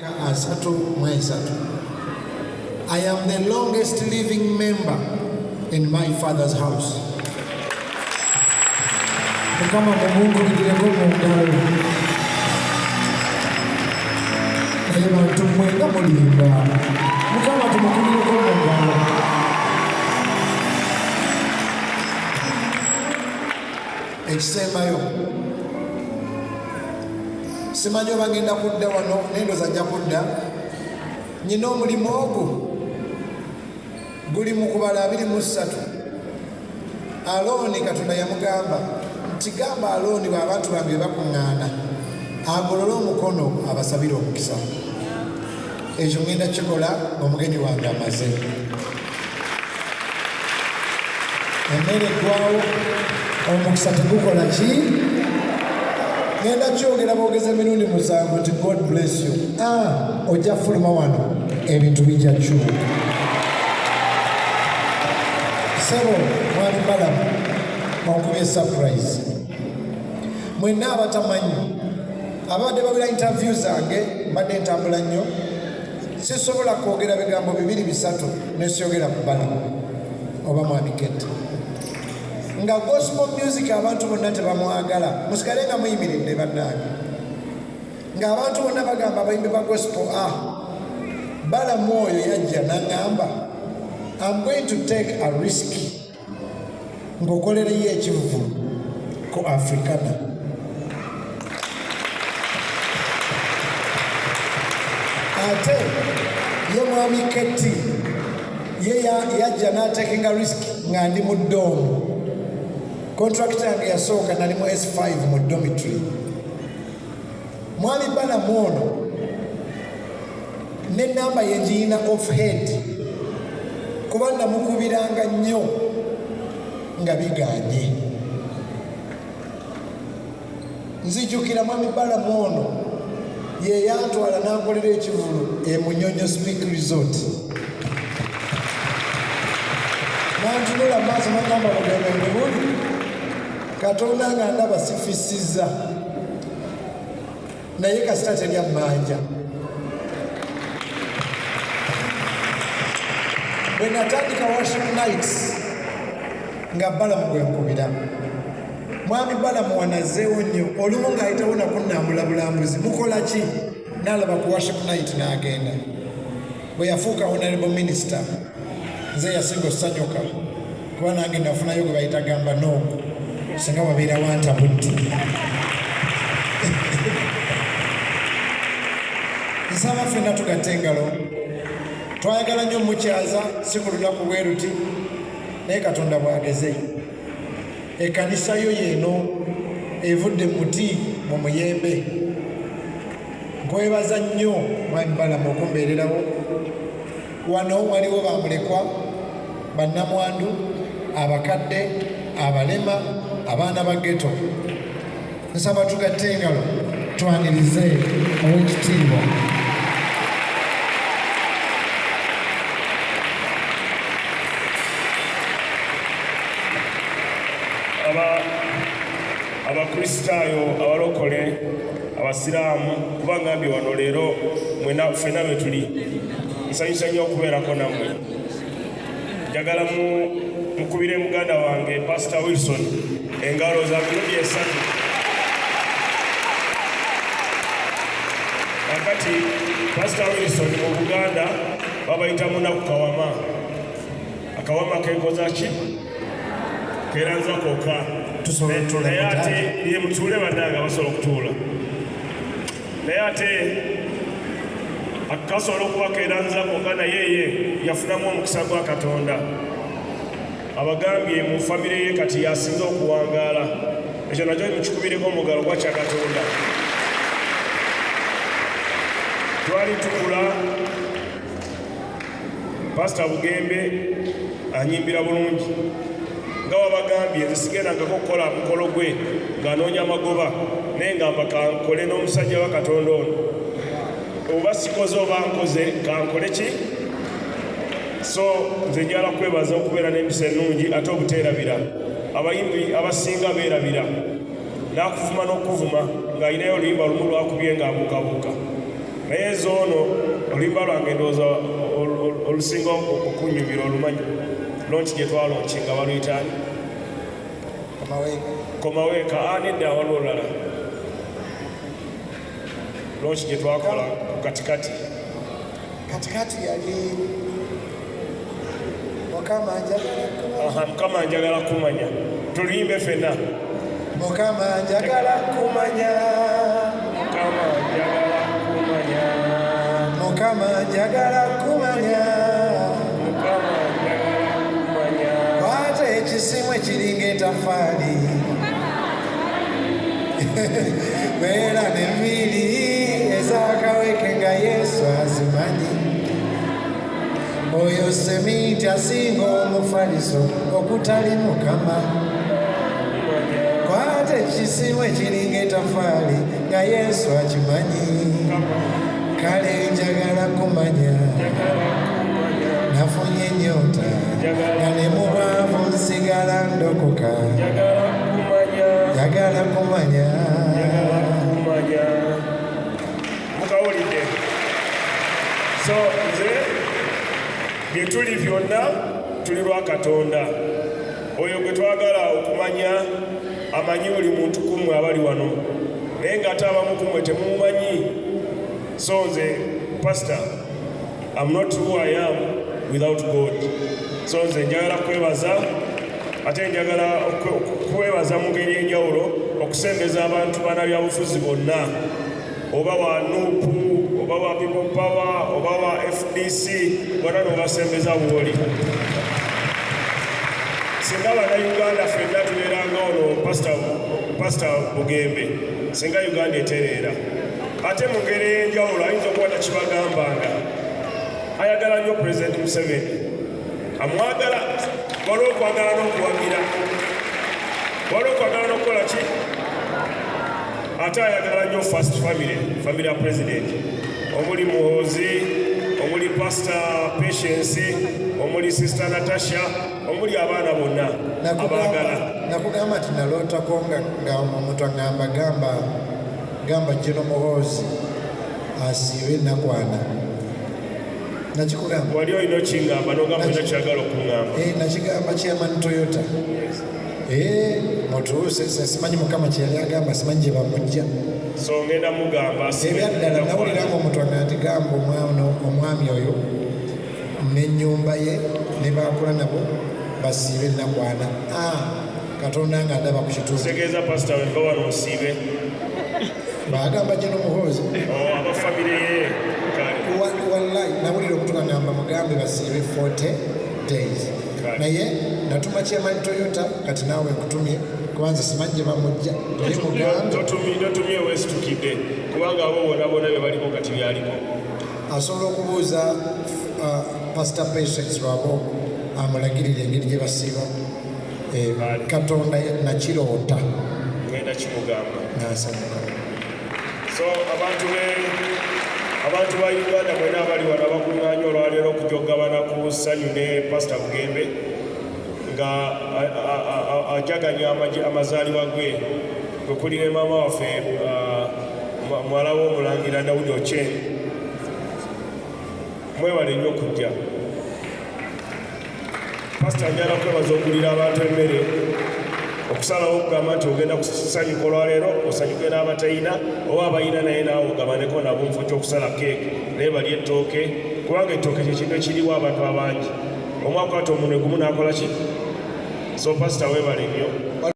I am the longest living member in my father's house. Ekisembayo simanyi oba ngenda kudda wano nendoza nja kudda nyina omulimu ogwo guli mu kubala 23 Alooni Katonda yamugamba nti gamba Alooni bw'abantu bange bakuŋŋaana agolole omukono abasabire omukisa. Ekyo ngenda kikola omugenyi wange amaze. Emmere eggwawo omukisa tegukola ki? Ngenda kyogera boogeza emirundi 7 nti God bless you. Ojja fuluma wano ebintu bijja kyuka. Sebo mwami Balamu onkubye surprise. Mwenna abatamanyi abadde babira interview zange mbadde ntambula nnyo sisobola kwogera bigambo 2-3 nesiyogera ku Balamu oba mwami Ketta. Nga gospel music abantu bonna tebamwagala musigale nga muyimiridde bannange nga abantu bonna bagamba abayimbi ba gospel Balamu oyo yajja n'aŋŋamba I'm going to take a risk ng'okolereyo ekivuvu ku Africana. Ate ye mwami Ketti ye yajja n'atakinga risk nga ndi mu ddoomu. Contractor yange yasooka nali mu S5 mu dormitory. Mwami Balamu ono n'ennamba ye ngiyina off head kuba namukubiranga nnyo nga biganye. Nzijukira mwami Balamu ono ye yantwala n'ankolera ekivulu e Munyonyo Speak Resort. Nantunula maaso n'agamba mugembe buli Katonda nga ndaba sifisizza naye kasita terya mmanja. Bwe natandika worship nights nga Balamu gwe nkubira. Mwami Balamu wanazeewo nnyo olumu ng'ayitawo nakunnambula bulambuzi mukola ki? N'alaba ku worship night n'agenda. Bwe yafuuka honorable minister nze yasinga osanyuka kuba nange nafunayo gwe bayita gamba noogo singa wabeera wantabudde. Nsaba ffenna tugatte engalo twayagala nnyo mukyaza si ku lunaku bwe ruti naye Katonda bw'ageze. Ekkanisa yo yeeno evudde muti mu muyembe. Nkwebaza nnyo mwami Balamu okumbeererawo. Wano waliwo bamulekwa bannamwandu abakadde abalema abaana ba ghetto. Nsaba tugatte engalo twanirize ow'ekitiibwa abakristaayo abalokole abasiraamu kuba ngambye wano leero mwena ffenna be tuli nsanyusa nnyo okubeerako nammwe. Njagala mukubire muganda wange Pastor Wilson engalo za mirundi 3. Kakati Pastor Wilson mu Buganda babayita munaku kawama. Akawama kekoza ki? Keranza koka. Naye ate ye mutuule bannange abasobola okutuula. Naye ate akasobola okuba keranza koka naye yafunamu omukisa gwa Katonda. Abagambye mu famire ye kati yasinze okuwangaala. Ekyo nakyo mukikubireko omugalo gwa kya Katonda. Twali tukula Pastor Bugembe anyimbira bulungi. Nga wabagambye nze sigendangako kukola mukolo gwe ng'anoonya amagoba naye ngamba kankole n'omusajja wa Katonda ono. Oba sikoze oba nkoze kankole ki? So nze njala kwebaza okubeera n'empisa ennungi ate obuteerabira. Abayimbi abasinga beerabira n'akuvuma n'okuvuma ng'alinayo oluyimba lumu lwakubye ng'abuukabuuka. naye zoono oluyimba lwange ndowooza olusinga okunyumira olumanyi lonki gye twalonki nga baluyitaani komaweeka nedda waliwo olulala lonki gye twakola ku katikati yali mukama njagala kumanya tuluyimbe ffenna mukama njagala kumanya mukama njagala kumanya kwata ekisimu ekiringa etafaali beera n'enviiri ezakaweke nga yesu azimanyi oyo seminti asinga omufaliso okutali mukama kwata ekisimu ekiringa etafaali nga yesu akimanyi kale njagala kumanya nafunye ennyota nga ne mu bwavu nsigala ndokoka njagala kumanya mukawulidde so nze bye tuli byonna tuli lwa Katonda oyo gwe twagala okumanya amanyi buli muntu kummwe abali wano naye ng'ate abamu kummwe temumumanyi so nze pastor I'm not who I am without God so nze njagala kwebaza ate njagala kwebaza mu ngeri enjawulo okusembeza abantu bannabyabufuzi bonna oba wa NUP oba wa People Power oba wa FDC bonna n'obasembeza bw'oli singa bannayuganda ffenna tubeeranga ono pastor Bugembe singa Uganda etereera ate mu ngeri ey'enjawulo ayinza okuba takibagambanga ayagala nnyo President Museveni amwagala waliwo okwagala n'okuwagira waliwo okwagala n'okukola ki ate ayagala nnyo first family ya president omuli Muhoozi omuli Pastor Patience omuli Sister Natasha omuli abaana bonna abaagala nakugamba nti nalootako nga omuntu agamba gamba General Muhoozi asiibe Nakwana nakikugamba wali olina okingamba n'ogamba olina kyagala okuŋŋamba nakigamba Chairman Toyota mutuuse simanyi mukama kyeyali agamba simanyi gye bamujja so ngenda mugamba ebyaddala nawuliranga omuntu agamba nti gamba omwami oyo n'ennyumba ye ne baakula nabo basiibe Nakwana Katonda nga ndaba ku kituufu tegeeza pastor we mba wano osiibe bagamba General Muhoozi abafamire ye wallahi nawulira omuntu agamba mugambe basiibe 40 days naye natuma Chairman Toyota kati naawe nkutumye kubanza simanyi gye bamujja totumye weesitukidde kubanga abo bonabona bye baliko kati byaliko asobola okubuuza Pastor Patience lwabo amulagirira engeri gye basiiba Katonda nakiroota ngenda kimugamba nasanyuka so abantu ba Uganda mwena abali wano abakuŋŋaanya olwaleero okujogabana ku ssanyu ne Pastor Bugembe nga ajaganya amazaalibwa gwe kwe kuli ne maama waffe muwala w'omulangira Daudi Ochen mwewale nnyo okujja pastor njala kwebaza okulira abantu emmere okusalawo okugamba nti ogenda kusanyuka olwaleero osanyuke n'abatalina oba abalina naye naawe ogabaneko nabo mufo ky'okusala keeke naye bali ettooke kubanga ettooke kyekintu ekiriwo abantu abangi omwaka ate omuntu gumu n'akola ki so pastor weebale nnyo